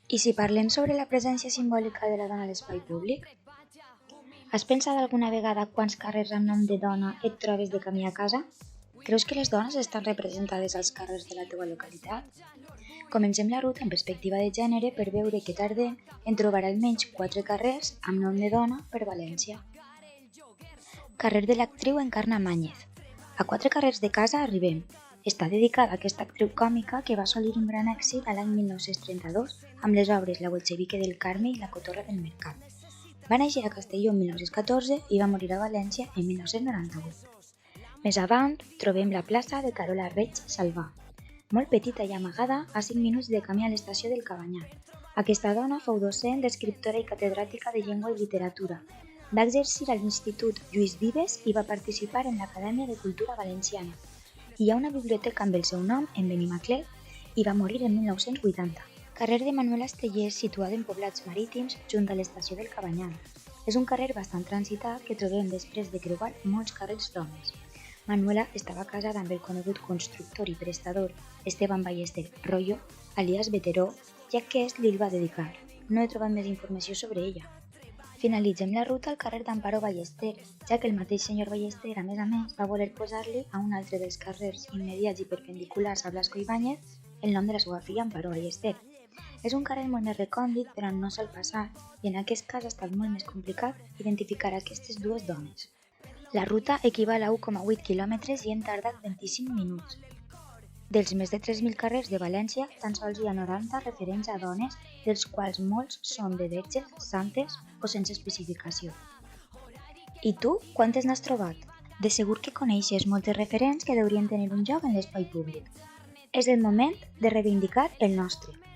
I si parlem sobre la presència simbòlica de la dona a l'espai públic? Has pensat alguna vegada quants carrers amb nom de dona et trobes de camí a casa? Creus que les dones estan representades als carrers de la teva localitat? Comencem la ruta en perspectiva de gènere per veure que tardem en trobar almenys 4 carrers amb nom de dona per València. Carrer de l'actriu Encarna Màñez. A 4 carrers de casa arribem. Està dedicada a aquesta actriu còmica que va assolir un gran èxit a l'any 1932 amb les obres La bolxevique del Carme i La cotorra del mercat. Va néixer a Castelló en 1914 i va morir a València en 1998. Més avant trobem la plaça de Carola Reig Salvà, molt petita i amagada a 5 minuts de camí a l'estació del Cabanyal. Aquesta dona fou docent, escriptora i catedràtica de llengua i literatura. Va exercir a l'Institut Lluís Vives i va participar en l'Acadèmia de Cultura Valenciana. Hi ha una biblioteca amb el seu nom en Benimaclet i va morir en 1980. Carrer de Manuel Estellés, situat en Poblats Marítims, junt a l'estació del Cabanyal. És un carrer bastant transitat que trobem després de creuar molts carrers d'homes. Manuela estava casada amb el conegut constructor i prestador Esteban Ballester Royo, alias Veteró, i aquest li va dedicar. No he trobat més informació sobre ella. Finalitzem la ruta al carrer d'Amparo Ballester, ja que el mateix senyor Ballester, a més, va voler posar-li a un altre dels carrers immediats i perpendiculars a Blasco Ibáñez el nom de la seva filla Amparo Ballester. És un carrer molt més recòndit per on no sol passar i en aquest cas ha estat molt més complicat identificar aquestes dues dones. La ruta equival a 1,8 quilòmetres i hem tardat 25 minuts. Dels més de 3.000 carrers de València, tan sols hi ha 90 referents a dones, dels quals molts són de verges, santes o sense especificació. I tu, quantes n'has trobat? De segur que coneixes moltes referents que deurien tenir un lloc en l'espai públic. És el moment de reivindicar el nostre.